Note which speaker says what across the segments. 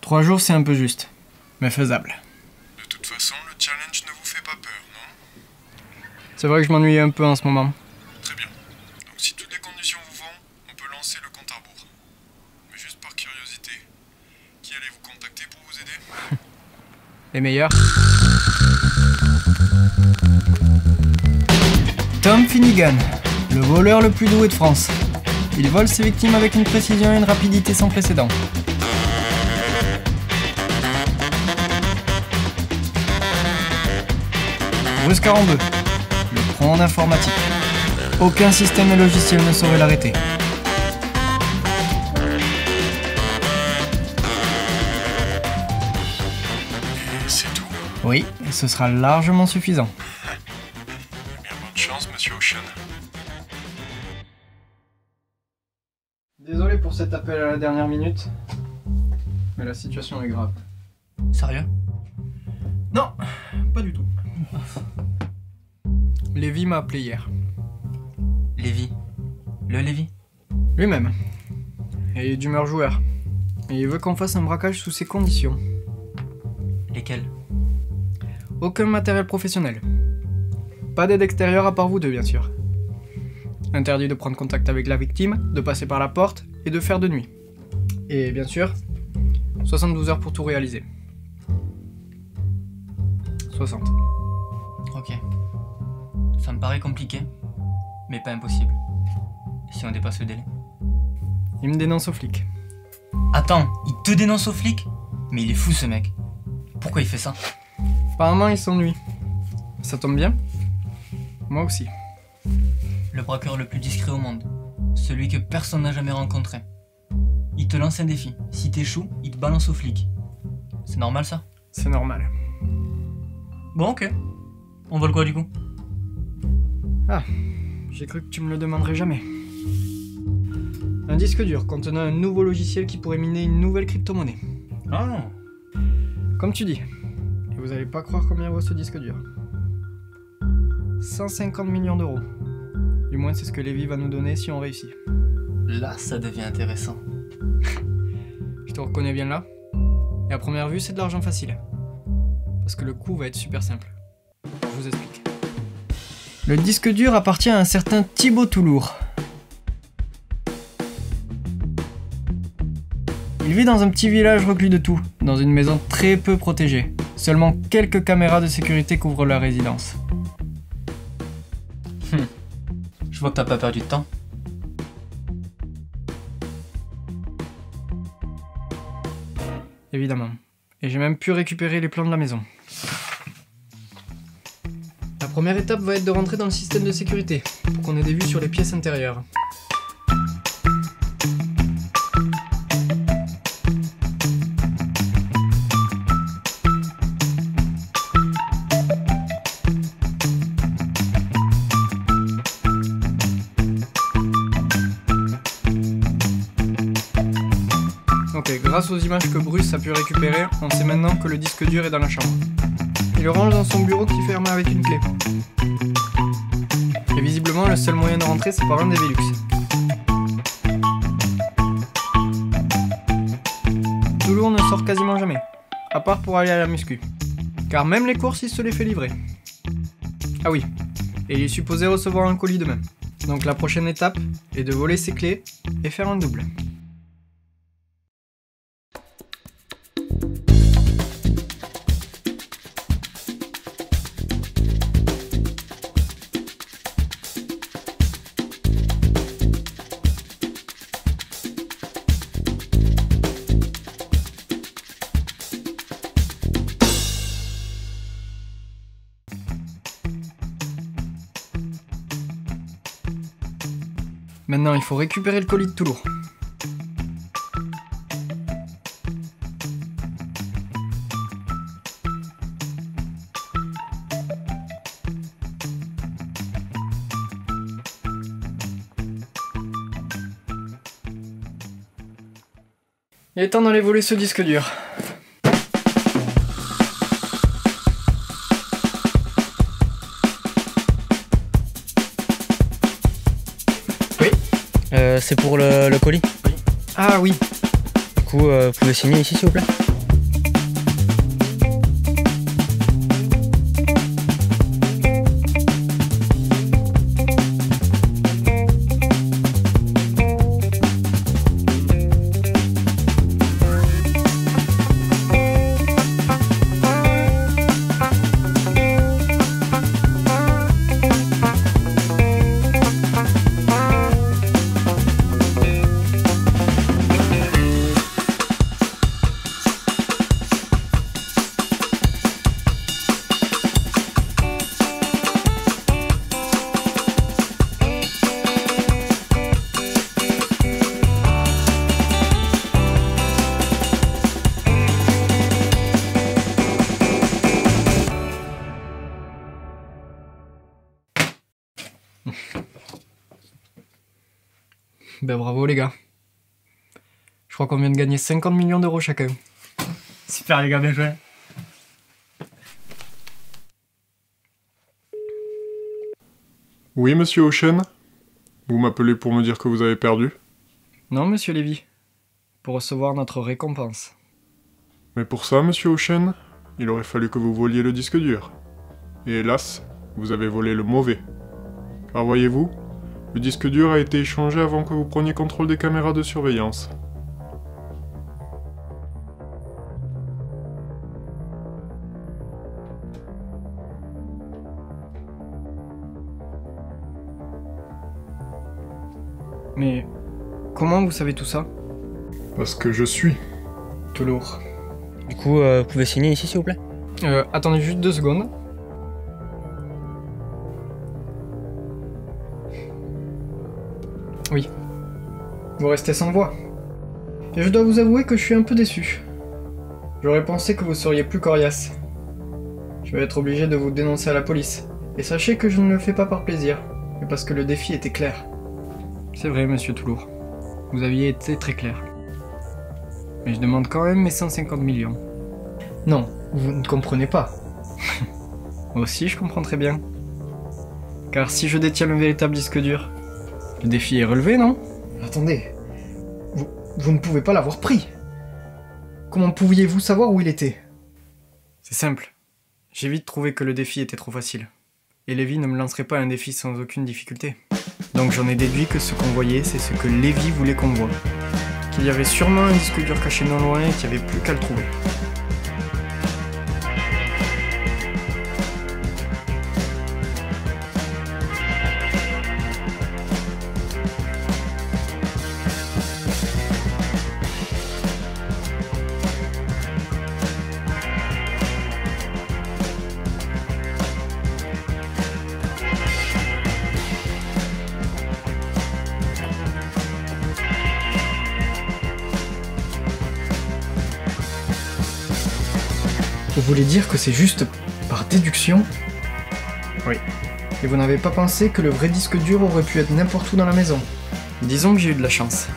Speaker 1: 3 jours, c'est un peu juste, mais faisable.
Speaker 2: De toute façon, le challenge ne vous fait pas peur, non?
Speaker 1: C'est vrai que je m'ennuie un peu en ce moment.
Speaker 2: Très bien. Donc si toutes les conditions vous vont, on peut lancer le compte à rebours. Mais juste par curiosité, qui allez vous contacter pour vous aider?
Speaker 1: Les meilleurs. Tom Finnegan, le voleur le plus doué de France. Il vole ses victimes avec une précision et une rapidité sans précédent. Bruce Carambeu, le pro en informatique. Aucun système et logiciel ne saurait l'arrêter.
Speaker 2: Et c'est tout.
Speaker 1: Oui, et ce sera largement suffisant.
Speaker 2: Eh bien, bonne chance, monsieur Ocean.
Speaker 1: Désolé pour cet appel à la dernière minute, mais la situation est grave.
Speaker 3: Sérieux?
Speaker 1: Non, pas du tout. Lévy m'a appelé hier.
Speaker 3: Lévy. Le Lévy?
Speaker 1: Lui-même. Et il est d'humeur joueur. Et il veut qu'on fasse un braquage sous ces conditions.
Speaker 3: Lesquels?
Speaker 1: Aucun matériel professionnel. Pas d'aide extérieure à part vous deux, bien sûr. Interdit de prendre contact avec la victime, de passer par la porte et de faire de nuit. Et bien sûr, 72 heures pour tout réaliser. 60.
Speaker 3: Ok. Ça me paraît compliqué, mais pas impossible. Si on dépasse le délai.
Speaker 1: Il me dénonce aux flics.
Speaker 3: Attends, il te dénonce aux flics? Mais il est fou ce mec. Pourquoi il fait ça?
Speaker 1: Apparemment, il s'ennuie. Ça tombe bien. Moi aussi.
Speaker 3: Le braqueur le plus discret au monde. Celui que personne n'a jamais rencontré. Il te lance un défi. Si t'échoues, il te balance aux flics. C'est normal ça?
Speaker 1: C'est normal.
Speaker 3: Bon, ok. On vole quoi du coup?
Speaker 1: Ah, j'ai cru que tu me le demanderais jamais. Un disque dur contenant un nouveau logiciel qui pourrait miner une nouvelle crypto-monnaie.
Speaker 3: Ah.
Speaker 1: Comme tu dis. Et vous allez pas croire combien vaut ce disque dur. 150 millions d'euros. Du moins, c'est ce que Lévy va nous donner si on réussit.
Speaker 3: Là, ça devient intéressant.
Speaker 1: Je te reconnais bien là. Et à première vue, c'est de l'argent facile. Parce que le coup va être super simple. Je vous explique. Le disque dur appartient à un certain Thibaut Toulour. Il vit dans un petit village reclus de tout, dans une maison très peu protégée. Seulement quelques caméras de sécurité couvrent la résidence.
Speaker 3: Je vois que t'as pas perdu de temps.
Speaker 1: Évidemment. Et j'ai même pu récupérer les plans de la maison. La première étape va être de rentrer dans le système de sécurité, pour qu'on ait des vues sur les pièces intérieures. Ok, grâce aux images que Bruce a pu récupérer, on sait maintenant que le disque dur est dans la chambre. Il le range dans son bureau qui ferme avec une clé. Et visiblement, le seul moyen de rentrer, c'est par un des Velux. Toulour ne sort quasiment jamais, à part pour aller à la muscu. Car même les courses, il se les fait livrer. Ah oui, et il est supposé recevoir un colis demain. Donc la prochaine étape est de voler ses clés et faire un double. Maintenant, il faut récupérer le colis de Toulour. Il est temps d'aller voler ce disque dur.
Speaker 3: C'est pour le colis.
Speaker 1: Ah oui,
Speaker 3: Du coup, vous pouvez signer ici s'il vous plaît?
Speaker 1: Ben bravo les gars. Je crois qu'on vient de gagner 50 millions d'euros chacun.
Speaker 3: Super les gars, bien joué.
Speaker 2: Oui, monsieur Ocean? Vous m'appelez pour me dire que vous avez perdu?
Speaker 1: Non, monsieur Lévy. Pour recevoir notre récompense.
Speaker 2: Mais pour ça, monsieur Ocean, il aurait fallu que vous voliez le disque dur. Et hélas, vous avez volé le mauvais. Car voyez-vous, le disque dur a été échangé avant que vous preniez contrôle des caméras de surveillance.
Speaker 1: Mais comment vous savez tout ça?
Speaker 2: Parce que je suis.
Speaker 1: Tout lourd.
Speaker 3: Du coup, vous pouvez signer ici s'il vous plaît?
Speaker 1: Attendez juste 2 secondes. Oui. Vous restez sans voix. Et je dois vous avouer que je suis un peu déçu. J'aurais pensé que vous seriez plus coriace. Je vais être obligé de vous dénoncer à la police. Et sachez que je ne le fais pas par plaisir, mais parce que le défi était clair. C'est vrai, monsieur Toulour. Vous aviez été très clair. Mais je demande quand même mes 150 millions. Non, vous ne comprenez pas. Moi aussi, je comprends très bien. Car si je détiens le véritable disque dur, le défi est relevé, non? Attendez. Vous ne pouvez pas l'avoir pris. Comment pouviez-vous savoir où il était? C'est simple. J'ai vite trouvé que le défi était trop facile. Et Lévy ne me lancerait pas un défi sans aucune difficulté. Donc j'en ai déduit que ce qu'on voyait, c'est ce que Lévy voulait qu'on voit. Qu'il y avait sûrement un disque dur caché non loin et qu'il n'y avait plus qu'à le trouver. Vous voulez dire que c'est juste par déduction? Oui. Et vous n'avez pas pensé que le vrai disque dur aurait pu être n'importe où dans la maison? Disons que j'ai eu de la chance.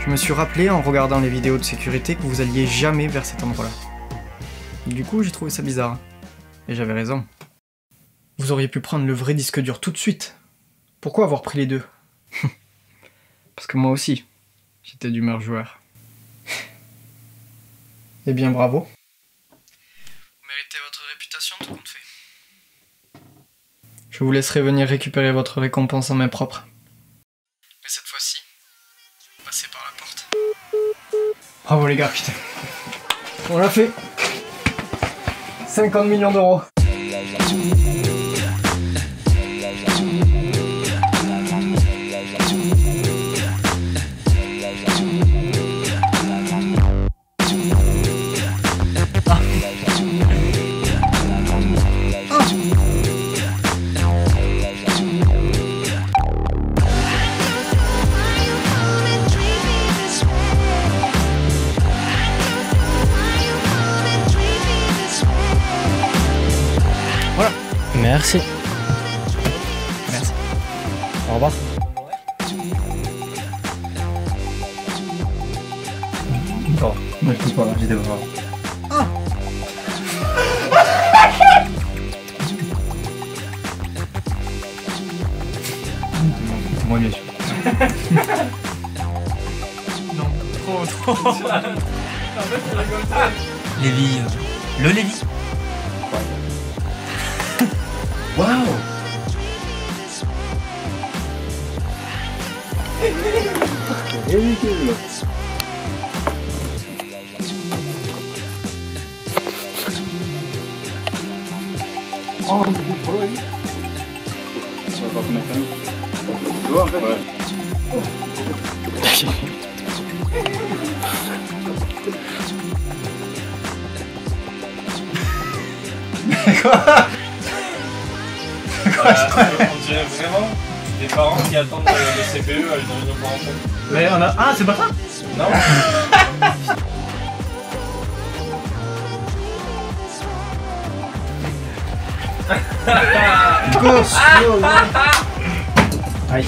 Speaker 1: Je me suis rappelé en regardant les vidéos de sécurité que vous alliez jamais vers cet endroit-là. Du coup, j'ai trouvé ça bizarre. Et j'avais raison. Vous auriez pu prendre le vrai disque dur tout de suite. Pourquoi avoir pris les deux? Parce que moi aussi, j'étais d'humeur joueur. Eh bien, bravo. Méritez votre réputation, tout compte fait. Je vous laisserai venir récupérer votre récompense en main propre. Mais cette fois-ci, passez par la porte. Bravo les gars, putain. On l'a fait. 50 millions d'euros. Voilà.
Speaker 3: Merci.
Speaker 1: Merci.
Speaker 3: Au revoir.
Speaker 1: Bon, moi je pousse pas là, j'ai des bras. Moi bien sûr. Non, trop.
Speaker 3: Lévy. Le Lévy.
Speaker 1: Waouh. C'est ridicule. Oh, c'est trop joli. Ça va pas mettre un. Tu vois en fait? Ouais. Quoi?
Speaker 4: On dirait vraiment des parents qui attendent le CPE à une réunion parentale.
Speaker 3: Mais on a. Ah, c'est pas ça?
Speaker 4: Non.
Speaker 1: Aïe.